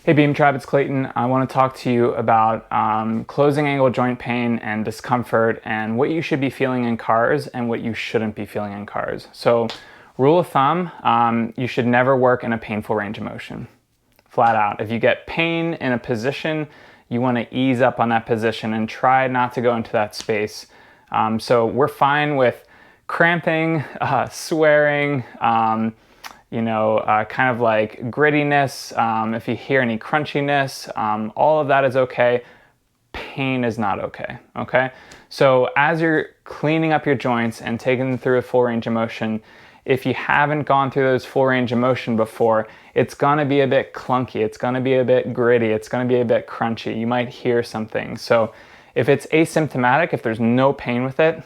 Hey Beam Tribe, it's Clayton. I want to talk to you about closing angle joint pain and discomfort and what you should be feeling in cars and what you shouldn't be feeling in cars. So, rule of thumb, you should never work in a painful range of motion. Flat out. If you get pain in a position, you want to ease up on that position and try not to go into that space. So we're fine with cramping, swearing, kind of like grittiness. If you hear any crunchiness, all of that is okay. Pain is not okay, okay? So as you're cleaning up your joints and taking them through a full range of motion, if you haven't gone through those full range of motion before, it's gonna be a bit clunky, it's gonna be a bit gritty, it's gonna be a bit crunchy. You might hear some things. So if it's asymptomatic, if there's no pain with it,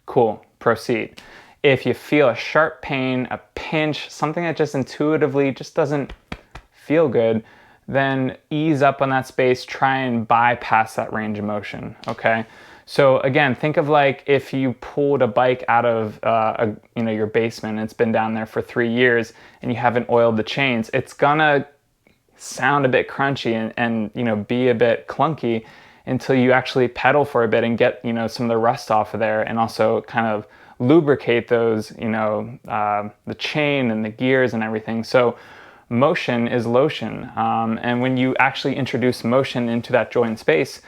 cool, proceed. If you feel a sharp pain, a pinch, something that just intuitively just doesn't feel good, then ease up on that space, try and bypass that range of motion, okay? So again, think of like if you pulled a bike out of your basement and it's been down there for 3 years and you haven't oiled the chains, it's gonna sound a bit crunchy and be a bit clunky until you actually pedal for a bit and get some of the rust off of there, and also kind of lubricate those, the chain and the gears and everything. So motion is lotion. And when you actually introduce motion into that joint space,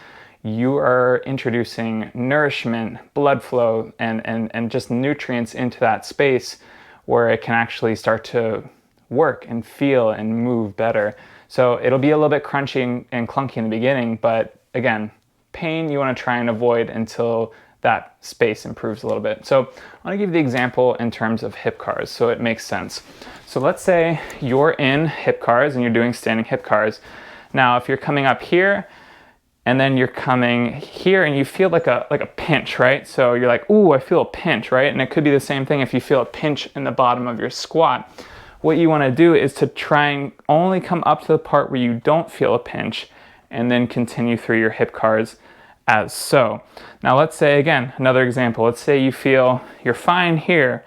you are introducing nourishment, blood flow, and just nutrients into that space where it can actually start to work and feel and move better. So it'll be a little bit crunchy and clunky in the beginning, but again, pain you want to try and avoid until that space improves a little bit. So I want to give you the example in terms of hip cars so it makes sense. So let's say you're in hip cars and you're doing standing hip cars. Now if you're coming up here and then you're coming here and you feel like a pinch, right? So you're like, ooh, I feel a pinch, right? And it could be the same thing if you feel a pinch in the bottom of your squat. What you want to do is to try and only come up to the part where you don't feel a pinch and then continue through your hip cars as so. Now let's say, again, another example. Let's say you feel you're fine here,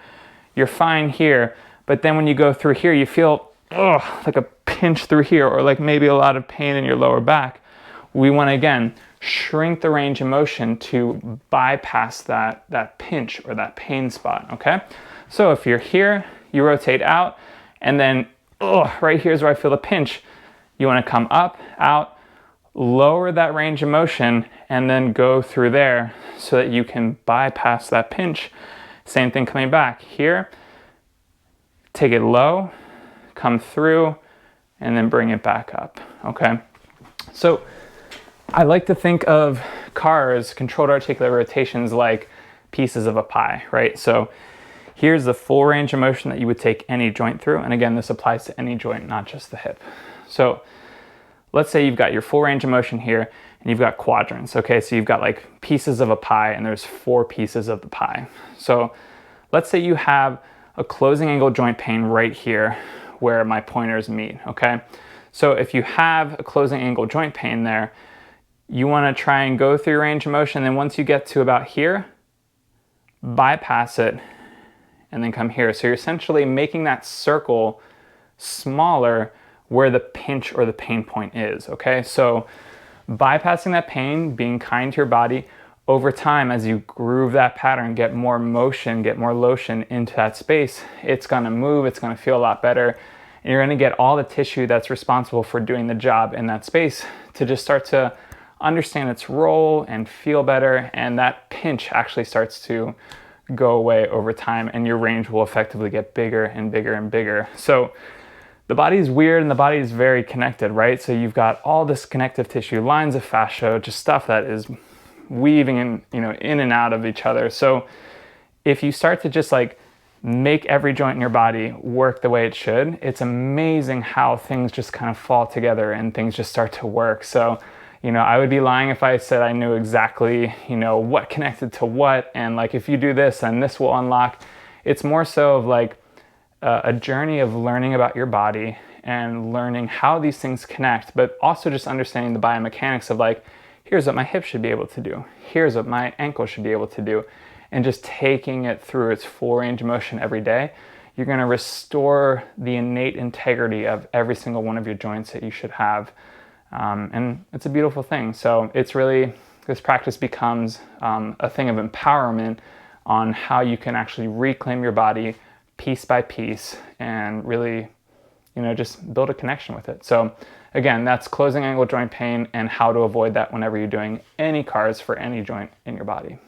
but then when you go through here, you feel like a pinch through here, or like maybe a lot of pain in your lower back. We want to, again, shrink the range of motion to bypass that pinch or that pain spot, okay? So if you're here, you rotate out, and then right here is where I feel the pinch. You want to come up, out, lower that range of motion, and then go through there so that you can bypass that pinch. Same thing coming back here. Take it low, come through, and then bring it back up, okay? So I like to think of cars, controlled articular rotations, like pieces of a pie, right? So here's the full range of motion that you would take any joint through. And again, this applies to any joint, not just the hip. So let's say you've got your full range of motion here and you've got quadrants, okay? So you've got like pieces of a pie and there's 4 pieces of the pie. So let's say you have a closing angle joint pain right here where my pointers meet, okay? So if you have a closing angle joint pain there, you wanna try and go through your range of motion, and then once you get to about here, bypass it and then come here. So you're essentially making that circle smaller where the pinch or the pain point is, okay? So bypassing that pain, being kind to your body, over time as you groove that pattern, get more motion, get more lotion into that space, it's gonna move, it's gonna feel a lot better, and you're gonna get all the tissue that's responsible for doing the job in that space to just start to understand its role and feel better, and that pinch actually starts to go away over time, and your range will effectively get bigger and bigger and bigger. So the body is weird and the body is very connected, right? So you've got all this connective tissue, lines of fascia, just stuff that is weaving in and out of each other. So if you start to just like make every joint in your body work the way it should, it's amazing how things just kind of fall together and things just start to work. So, I would be lying if I said I knew exactly, what connected to what, and like if you do this, then this will unlock. It's more so of like a journey of learning about your body and learning how these things connect, but also just understanding the biomechanics of like, here's what my hip should be able to do, here's what my ankle should be able to do, and just taking it through its full range of motion every day. you're going to restore the innate integrity of every single one of your joints that you should have. And it's a beautiful thing. So it's really, this practice becomes a thing of empowerment on how you can actually reclaim your body piece by piece and really, just build a connection with it. So again, that's closing angle joint pain and how to avoid that whenever you're doing any CARs for any joint in your body.